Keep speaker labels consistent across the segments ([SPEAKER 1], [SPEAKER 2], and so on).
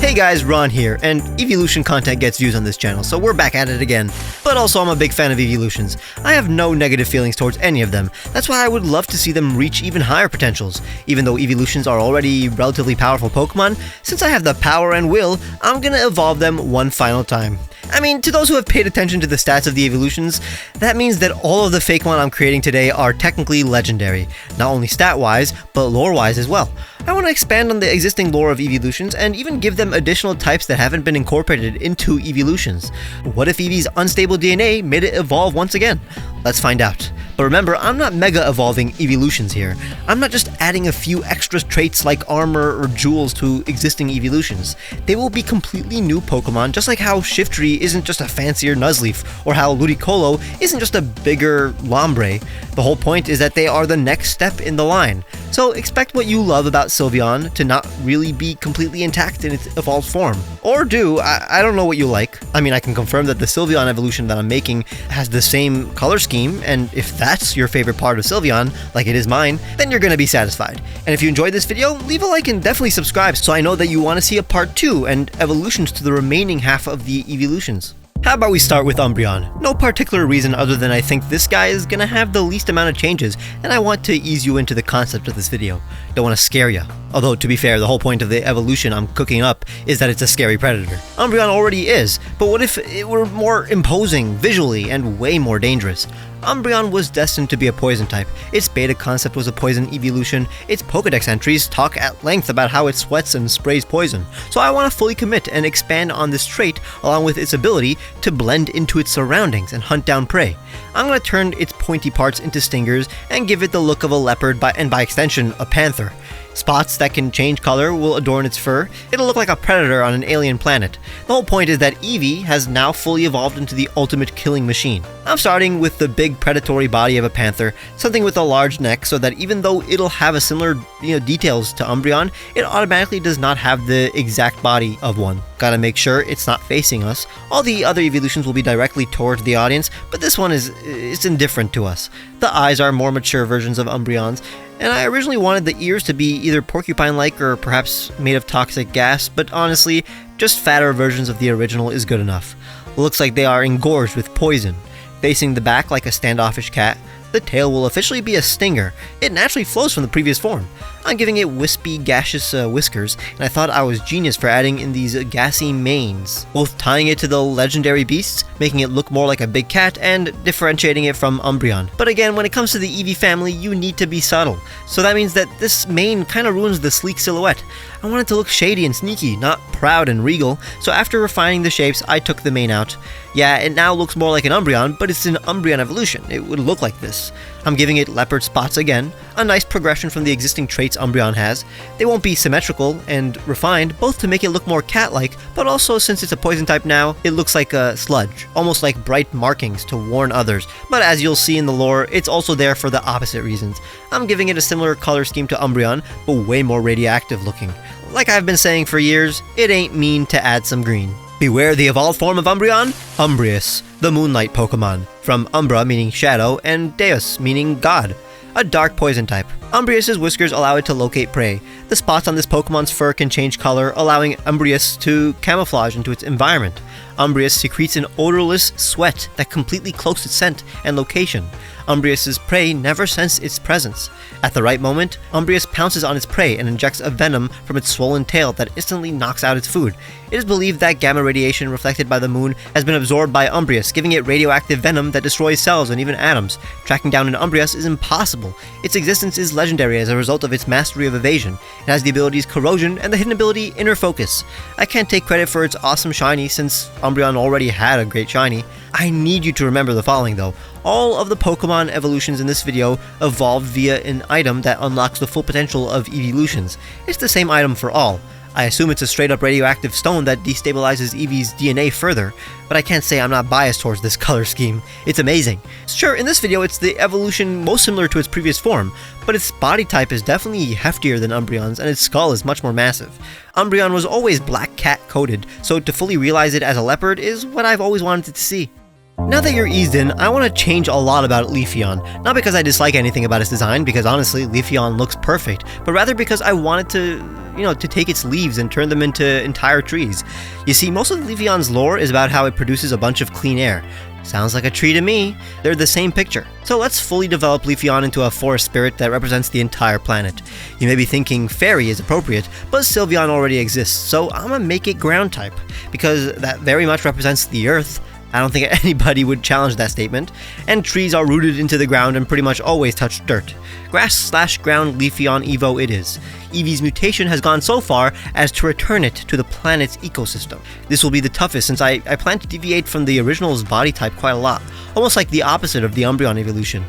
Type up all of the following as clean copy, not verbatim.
[SPEAKER 1] Hey guys, Ron here, and Eeveelution content gets views on this channel, so we're back at it again. But also I'm a big fan of Eeveelutions. I have no negative feelings towards any of them. That's why I would love to see them reach even higher potentials. Even though Eeveelutions are already relatively powerful Pokemon, since I have the power and will, I'm gonna evolve them one final time. I mean, to those who have paid attention to the stats of the Eeveelutions, that means that all of the Fakemon I'm creating today are technically legendary, not only stat-wise, but lore-wise as well. I want to expand on the existing lore of Eeveelutions and even give them additional types that haven't been incorporated into Eeveelutions. What if Eevee's unstable DNA made it evolve once again? Let's find out. But remember, I'm not mega evolving Eeveelutions here. I'm not just adding a few extra traits like armor or jewels to existing Eeveelutions. They will be completely new Pokemon, just like how Shiftry isn't just a fancier Nuzleaf, or how Ludicolo isn't just a bigger Lombre. The whole point is that they are the next step in the line. So expect what you love about Sylveon to not really be completely intact in its evolved form. Or do, I don't know what you like. I mean, I can confirm that the Sylveon evolution that I'm making has the same color scheme, and if that's your favorite part of Sylveon, like it is mine, then you're gonna be satisfied. And if you enjoyed this video, leave a like and definitely subscribe so I know that you want to see a part 2 and evolutions to the remaining half of the Eeveelutions. How about we start with Umbreon? No particular reason other than I think this guy is gonna have the least amount of changes, and I want to ease you into the concept of this video. Don't want to scare you. Although, to be fair, the whole point of the evolution I'm cooking up is that it's a scary predator. Umbreon already is, but what if it were more imposing visually and way more dangerous? Umbreon was destined to be a poison type. Its beta concept was a poison evolution. Its Pokedex entries talk at length about how it sweats and sprays poison. So I want to fully commit and expand on this trait along with its ability to blend into its surroundings and hunt down prey. I'm going to turn its pointy parts into stingers and give it the look of a leopard and by extension a panther. Spots that can change color will adorn its fur. It'll look like a predator on an alien planet. The whole point is that Eevee has now fully evolved into the ultimate killing machine. I'm starting with the big predatory body of a panther, something with a large neck so that even though it'll have a similar details to Umbreon, it automatically does not have the exact body of one. Gotta make sure it's not facing us. All the other evolutions will be directly towards the audience, but this one is indifferent to us. The eyes are more mature versions of Umbreon's, and I originally wanted the ears to be either porcupine-like or perhaps made of toxic gas, but honestly, just fatter versions of the original is good enough. Looks like they are engorged with poison. Facing the back like a standoffish cat, the tail will officially be a stinger. It naturally flows from the previous form. I'm giving it wispy, gaseous whiskers, and I thought I was genius for adding in these gassy manes, both tying it to the legendary beasts, making it look more like a big cat, and differentiating it from Umbreon. But again, when it comes to the Eevee family, you need to be subtle. So that means that this mane kind of ruins the sleek silhouette. I want it to look shady and sneaky, not proud and regal, so after refining the shapes, I took the mane out. Yeah, it now looks more like an Umbreon, but it's an Umbreon evolution. It would look like this. I'm giving it leopard spots again, a nice progression from the existing traits Umbreon has. They won't be symmetrical and refined, both to make it look more cat-like, but also since it's a poison type now, it looks like a sludge, almost like bright markings to warn others. But as you'll see in the lore, it's also there for the opposite reasons. I'm giving it a similar color scheme to Umbreon, but way more radioactive looking. Like I've been saying for years, it ain't mean to add some green. Beware the evolved form of Umbreon, Umbreus, the moonlight Pokemon, from Umbra meaning shadow and Deus meaning god, a dark poison type. Umbreus' whiskers allow it to locate prey. The spots on this Pokemon's fur can change color, allowing Umbreus to camouflage into its environment. Umbreus secretes an odorless sweat that completely cloaks its scent and location. Umbreus' prey never sense its presence. At the right moment, Umbreus pounces on its prey and injects a venom from its swollen tail that instantly knocks out its food. It is believed that gamma radiation reflected by the moon has been absorbed by Umbreus, giving it radioactive venom that destroys cells and even atoms. Tracking down an Umbreus is impossible. Its existence is legendary as a result of its mastery of evasion. It has the abilities Corrosion and the hidden ability Inner Focus. I can't take credit for its awesome shiny since Umbreon already had a great shiny. I need you to remember the following though. All of the Pokemon evolutions in this video evolved via an item that unlocks the full potential of Eeveelutions. It's the same item for all. I assume it's a straight up radioactive stone that destabilizes Eevee's DNA further, but I can't say I'm not biased towards this color scheme. It's amazing. Sure, in this video it's the evolution most similar to its previous form, but its body type is definitely heftier than Umbreon's and its skull is much more massive. Umbreon was always black cat coated, so to fully realize it as a leopard is what I've always wanted to see. Now that you're eased in, I want to change a lot about Leafeon. Not because I dislike anything about its design, because honestly, Leafeon looks perfect, but rather because I wanted to take its leaves and turn them into entire trees. You see, most of Leafeon's lore is about how it produces a bunch of clean air. Sounds like a tree to me. They're the same picture. So let's fully develop Leafeon into a forest spirit that represents the entire planet. You may be thinking fairy is appropriate, but Sylveon already exists, so I'm gonna make it ground type, because that very much represents the earth. I don't think anybody would challenge that statement, and trees are rooted into the ground and pretty much always touch dirt. Grass/ground Leafeon Evo it is. Eevee's mutation has gone so far as to return it to the planet's ecosystem. This will be the toughest since I plan to deviate from the original's body type quite a lot, almost like the opposite of the Umbreon evolution.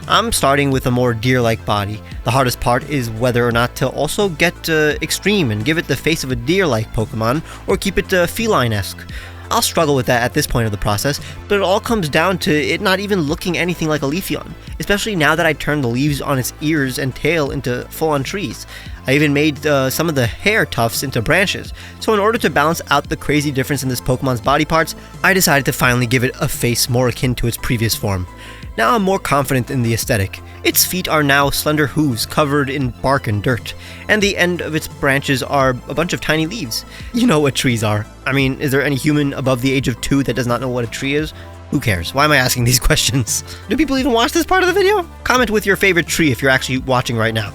[SPEAKER 1] I'm starting with a more deer-like body. The hardest part is whether or not to also get extreme and give it the face of a deer-like Pokemon, or keep it feline-esque. I'll struggle with that at this point of the process, but it all comes down to it not even looking anything like a Leafeon, especially now that I turned the leaves on its ears and tail into full-on trees. I even made some of the hair tufts into branches, so in order to balance out the crazy difference in this Pokemon's body parts, I decided to finally give it a face more akin to its previous form. Now I'm more confident in the aesthetic. Its feet are now slender hooves covered in bark and dirt, and the end of its branches are a bunch of tiny leaves. You know what trees are. I mean, is there any human above the age of 2 that does not know what a tree is? Who cares? Why am I asking these questions? Do people even watch this part of the video? Comment with your favorite tree if you're actually watching right now.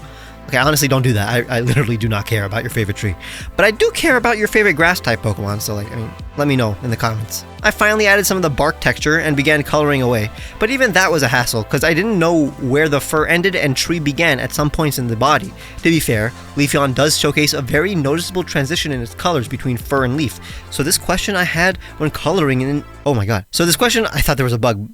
[SPEAKER 1] Okay, honestly, don't do that. I literally do not care about your favorite tree. But I do care about your favorite grass-type Pokemon, so let me know in the comments. I finally added some of the bark texture and began coloring away, but even that was a hassle, because I didn't know where the fur ended and tree began at some points in the body. To be fair, Leafeon does showcase a very noticeable transition in its colors between fur and leaf, so this question I had when coloring in... Oh my god. So this question, I thought there was a bug.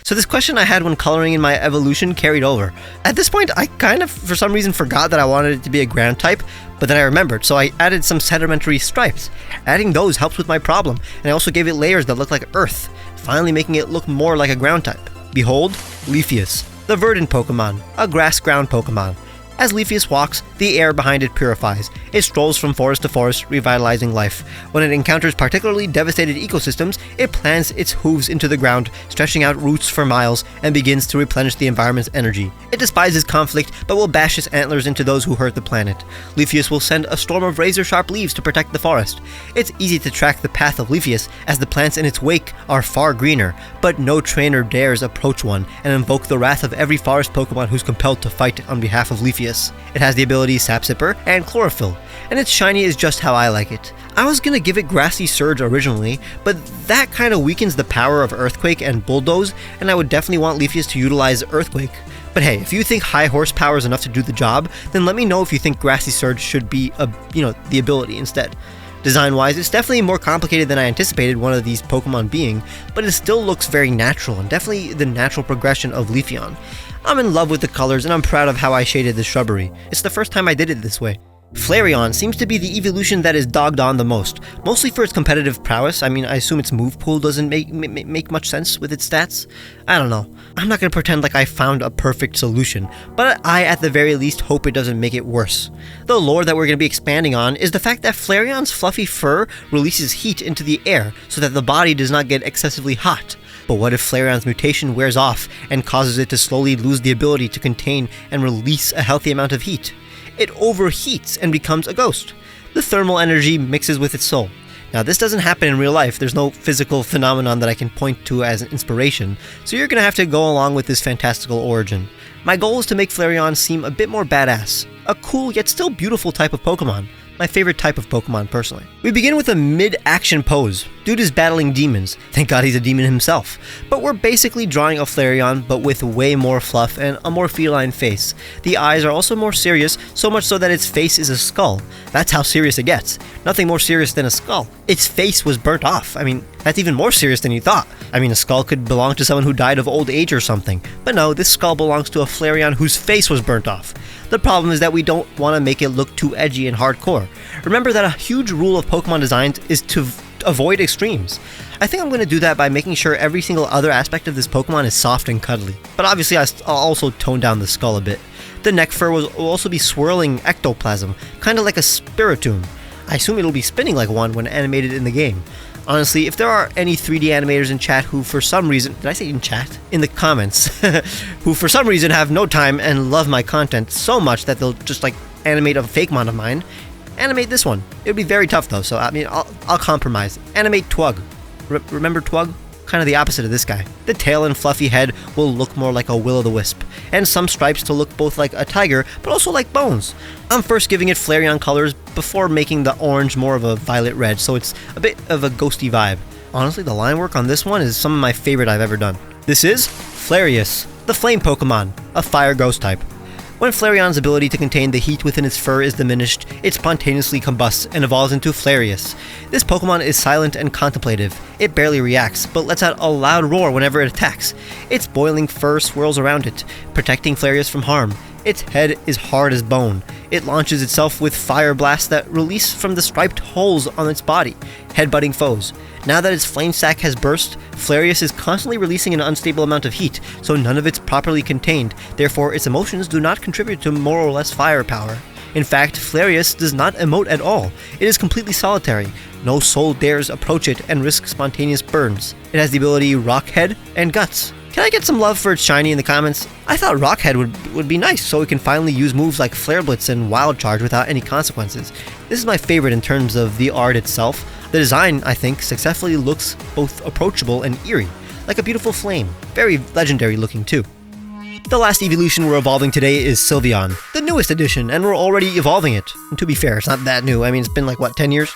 [SPEAKER 1] So this question I had when coloring in my evolution carried over. At this point, I kind of, for some reason, forgot that I wanted it to be a ground type, but then I remembered, so I added some sedimentary stripes. Adding those helps with my problem, and I also gave it layers that look like earth, finally making it look more like a ground type. Behold, Leafeon, the verdant Pokemon, a grass-ground Pokemon. As Leafeon walks, the air behind it purifies. It strolls from forest to forest, revitalizing life. When it encounters particularly devastated ecosystems, it plants its hooves into the ground, stretching out roots for miles, and begins to replenish the environment's energy. It despises conflict, but will bash its antlers into those who hurt the planet. Leafeon will send a storm of razor-sharp leaves to protect the forest. It's easy to track the path of Leafeon, as the plants in its wake are far greener, but no trainer dares approach one and invoke the wrath of every forest Pokemon who's compelled to fight on behalf of Leafeon. It has the abilities Sap Sipper and Chlorophyll, and its shiny is just how I like it. I was gonna give it Grassy Surge originally, but that kinda weakens the power of Earthquake and Bulldoze, and I would definitely want Leafeon to utilize Earthquake. But hey, if you think high horsepower is enough to do the job, then let me know if you think Grassy Surge should be the ability instead. Design-wise, it's definitely more complicated than I anticipated one of these Pokemon being, but it still looks very natural, and definitely the natural progression of Leafeon. I'm in love with the colors, and I'm proud of how I shaded the shrubbery. It's the first time I did it this way. Flareon seems to be the evolution that is dogged on the most, mostly for its competitive prowess. I mean, I assume its move pool doesn't make much sense with its stats. I don't know. I'm not gonna pretend like I found a perfect solution, but I at the very least hope it doesn't make it worse. The lore that we're gonna be expanding on is the fact that Flareon's fluffy fur releases heat into the air so that the body does not get excessively hot. But what if Flareon's mutation wears off and causes it to slowly lose the ability to contain and release a healthy amount of heat? It overheats and becomes a ghost. The thermal energy mixes with its soul. Now this doesn't happen in real life, there's no physical phenomenon that I can point to as an inspiration, so you're gonna have to go along with this fantastical origin. My goal is to make Flareon seem a bit more badass, a cool yet still beautiful type of Pokemon. My favorite type of Pokemon personally. We begin with a mid-action pose. Dude is battling demons. Thank God he's a demon himself. But we're basically drawing a Flareon, but with way more fluff and a more feline face. The eyes are also more serious, so much so that its face is a skull. That's how serious it gets. Nothing more serious than a skull. Its face was burnt off. I mean, that's even more serious than you thought. I mean, a skull could belong to someone who died of old age or something. But no, this skull belongs to a Flareon whose face was burnt off. The problem is that we don't want to make it look too edgy and hardcore. Remember that a huge rule of Pokemon designs is to avoid extremes. I think I'm going to do that by making sure every single other aspect of this Pokemon is soft and cuddly. But obviously I'll also tone down the skull a bit. The neck fur will also be swirling ectoplasm, kind of like a Spiritomb. I assume it'll be spinning like one when animated in the game. Honestly, if there are any 3D animators in chat who for some reason, did I say in chat? In the comments, who for some reason have no time and love my content so much that they'll just like animate a Fakemon of mine, animate this one. It would be very tough though, so I mean, I'll compromise. Animate Twug. Remember Twug? Kind of the opposite of this guy. The tail and fluffy head will look more like a will-o'-the-wisp, and some stripes to look both like a tiger, but also like bones. I'm first giving it Flareon colors before making the orange more of a violet red, so it's a bit of a ghosty vibe. Honestly, the line work on this one is some of my favorite I've ever done. This is Flareon, the flame Pokemon, a fire ghost type. When Flareon's ability to contain the heat within its fur is diminished, it spontaneously combusts and evolves into Flareon. This Pokemon is silent and contemplative. It barely reacts, but lets out a loud roar whenever it attacks. Its boiling fur swirls around it, protecting Flareon from harm. Its head is hard as bone. It launches itself with fire blasts that release from the striped holes on its body, headbutting foes. Now that its flame sac has burst, Flareon is constantly releasing an unstable amount of heat, so none of it's properly contained, therefore its emotions do not contribute to more or less firepower. In fact, Flareon does not emote at all. It is completely solitary. No soul dares approach it and risk spontaneous burns. It has the ability Rockhead and Guts. Can I get some love for its shiny in the comments? I thought Rockhead would be nice, so it can finally use moves like Flare Blitz and Wild Charge without any consequences. This is my favorite in terms of the art itself. The design, I think, successfully looks both approachable and eerie, like a beautiful flame. Very legendary looking too. The last evolution we're evolving today is Sylveon, the newest edition, and we're already evolving it. And to be fair, it's not that new. I mean, it's been like, what, 10 years?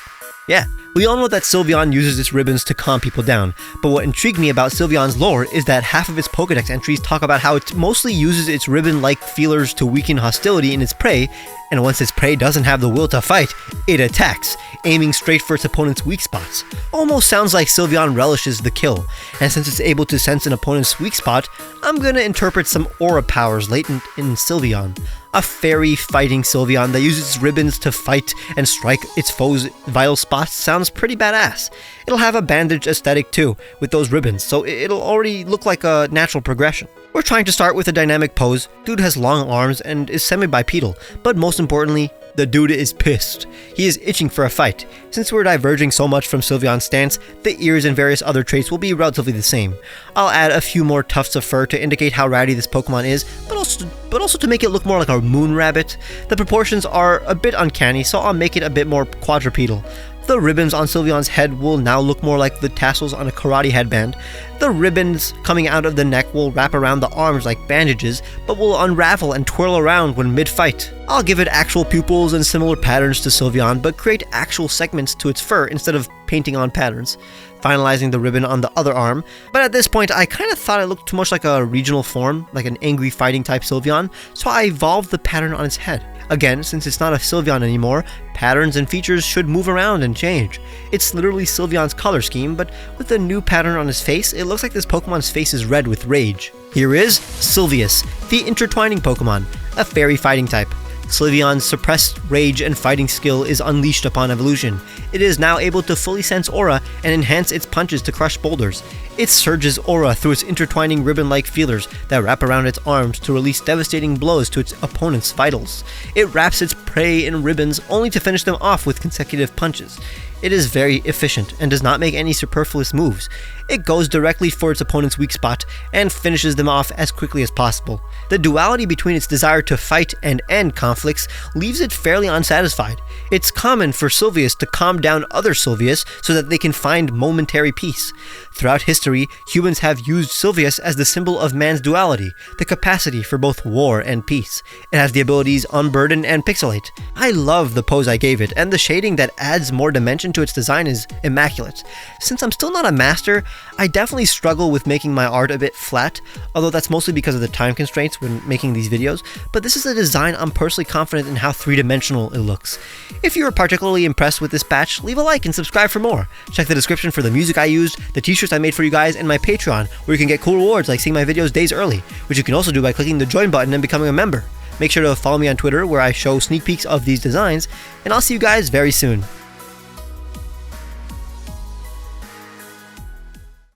[SPEAKER 1] Yeah. We all know that Sylveon uses its ribbons to calm people down, but what intrigued me about Sylveon's lore is that half of its Pokédex entries talk about how it mostly uses its ribbon-like feelers to weaken hostility in its prey, and once its prey doesn't have the will to fight, it attacks, aiming straight for its opponent's weak spots. Almost sounds like Sylveon relishes the kill, and since it's able to sense an opponent's weak spot, I'm gonna interpret some aura powers latent in Sylveon. A fairy fighting Sylveon that uses its ribbons to fight and strike its foes' vital spots sounds pretty badass. It'll have a bandage aesthetic too, with those ribbons, so it'll already look like a natural progression. We're trying to start with a dynamic pose. Dude has long arms and is semi-bipedal, but most importantly, the dude is pissed. He is itching for a fight. Since we're diverging so much from Sylveon's stance, the ears and various other traits will be relatively the same. I'll add a few more tufts of fur to indicate how ratty this Pokemon is, but also to make it look more like a moon rabbit. The proportions are a bit uncanny, so I'll make it a bit more quadrupedal. The ribbons on Sylveon's head will now look more like the tassels on a karate headband. The ribbons coming out of the neck will wrap around the arms like bandages, but will unravel and twirl around when mid-fight. I'll give it actual pupils and similar patterns to Sylveon, but create actual segments to its fur instead of painting on patterns, finalizing the ribbon on the other arm. But at this point, I kind of thought it looked too much like a regional form, like an angry fighting type Sylveon, so I evolved the pattern on its head. Again, since it's not a Sylveon anymore, patterns and features should move around and change. It's literally Sylveon's color scheme, but with a new pattern on his face, it looks like this Pokemon's face is red with rage. Here is Sylveus, the intertwining Pokemon, a fairy fighting type. Sylveon's suppressed rage and fighting skill is unleashed upon evolution. It is now able to fully sense aura and enhance its punches to crush boulders. It surges aura through its intertwining ribbon-like feelers that wrap around its arms to release devastating blows to its opponent's vitals. It wraps its prey in ribbons only to finish them off with consecutive punches. It is very efficient and does not make any superfluous moves. It goes directly for its opponent's weak spot and finishes them off as quickly as possible. The duality between its desire to fight and end conflicts leaves it fairly unsatisfied. It's common for Sylveus to calm down other Sylveus so that they can find momentary peace. Throughout history, humans have used Sylveus as the symbol of man's duality, the capacity for both war and peace. It has the abilities Unburden and Pixelate. I love the pose I gave it, and the shading that adds more dimension to its design is immaculate. Since I'm still not a master, I definitely struggle with making my art a bit flat, although that's mostly because of the time constraints when making these videos, but this is a design I'm personally confident in how three-dimensional it looks. If you were particularly impressed with this batch, leave a like and subscribe for more. Check the description for the music I used, the t-shirts I made for you guys, and my Patreon, where you can get cool rewards like seeing my videos days early, which you can also do by clicking the join button and becoming a member. Make sure to follow me on Twitter, where I show sneak peeks of these designs, and I'll see you guys very soon.